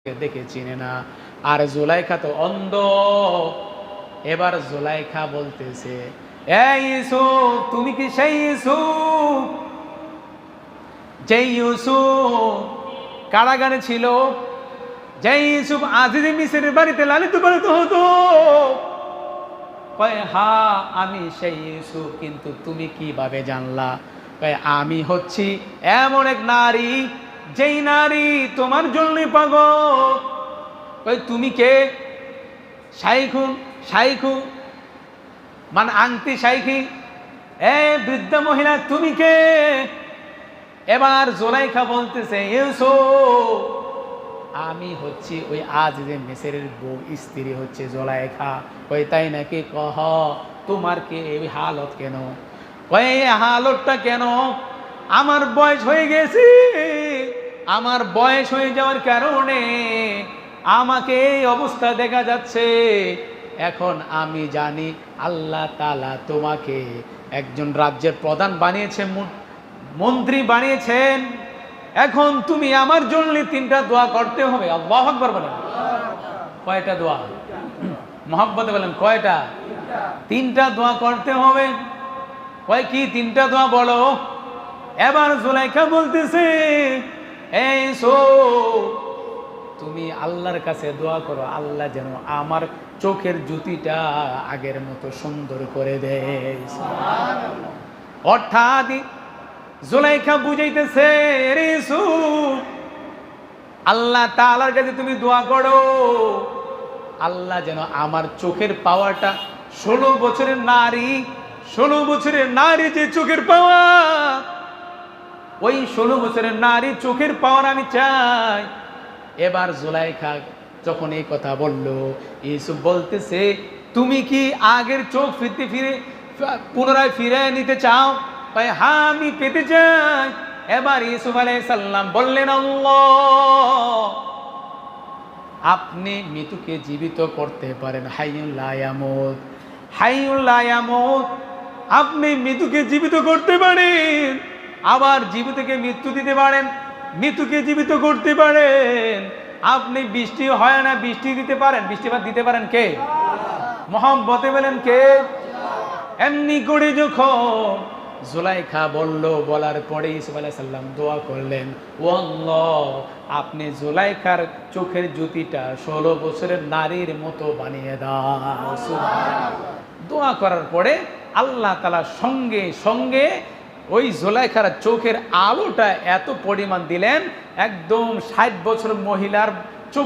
দেখে চিনে না। আর জুলাইখা তো অন্ধ। এবার জুলাইখা বলতেছে, এই ইউসুফ, তুমি কি সেই ইউসুফ যেই ইউসুফ কারাগারে ছিল, যেই ইউসুফ আজিজ মিসরের বাড়িতে লালিত পালিত হতো? কয়, হ্যাঁ আমি সেই ইউসুফ, কিন্তু তুমি কিভাবে জানলা? কয়, আমি হচ্ছি এমন এক নারী, যেই নারী তোমার জন্য পাগল। কই, তুমি কে? শাইখু শাইখু মানে আংটি শাইখি, এ বৃদ্ধা মহিলা তুমি কে? এবার জুলাইখা বলতেছে, ইউসুফ আমি হচ্ছি ওই আজিজে মিসরের বউ, স্ত্রী হচ্ছে জুলাইখা। কই, তাই নাকি? কহ, তোমার কি এই হালত কেন? কই, এই হালতটা কেন? আমার বয়স হয়ে গেছে, আমার বয়স হয়ে যাওয়ার কারণে আমাকে এই অবস্থা দেখা যাচ্ছে। এখন আমি জানি আল্লাহ তাআলা তোমাকে একজন রাজ্যের প্রধান বানিয়েছে, মন্ত্রী বানিয়েছেন। এখন তুমি আমার জন্য 3টা দোয়া করতে হবে। আল্লাহু আকবার বলেন। কয়টা দোয়া? মুহাব্বতে বলেন, কয়টা? 3টা দোয়া করতে হবে। কয় কি 3টা দোয়া বলো? এবার জুলাইখা বলতেছে, এই তুমি আল্লাহর কাছে দোয়া করো, আল্লাহ যেন আমার চোখের জ্যোতিটা আগের মতো সুন্দর করে দেয়। অর্থাৎ জুলাইখা বুঝাইতেছে, রে ইউসুফ, আল্লাহ তাআলার কাছে তুমি দোয়া করো, আল্লাহ যেন আমার চোখের পাওয়ারটা, 16 বছরের নারী, 16 বছরের নারী যে চোখের পাওয়ার, ওই 16 বছরের নারী চোখের পাওয়ার আমি চাই। এবার জুলাইখা যখন এই কথা বলল, ইউসুফ বলতেছে, তুমি কি আগের চোখ ফিরে পুনরায় ফিরে নিতে চাও? ভাই, হ্যাঁ আমি পেতে চাই। এবার ইউসুফ আলাইহিস সালাম বললেন, আল্লাহ আপনি মৃত্যুকে জীবিত করতে পারেন, হাইয়ুল লা ইয়ামুত, হাইয়ুল লা ইয়ামুত, আপনি মৃত্যুকে জীবিত করতে পারেন, আবার জীবিতকে মৃত্যু দিতে পারেন, মৃত্যুকে জীবিত করতে পারেন। আপনি বৃষ্টি হয় না বৃষ্টি দিতে পারেন, বৃষ্টিপাত দিতে পারেন কে? মুহাব্বতে বলেন কে? এমনি করে যখন জুলাইখা বলল, বলার পরে ইউসুফ আলাইহিস সালাম দোয়া করলেন, ও আল্লাহ আপনি জুলাইখার চোখের জ্যোতিটা 16 বছরের নারীর মতো বানিয়ে দাও। সুবহানাল্লাহ। দোয়া করার পরে আল্লাহ তাআলা সঙ্গে সঙ্গে ওই জুলাইখার চোখের আলোটা এত পরিমাণ দিলেন, একদম 60 বছর মহিলার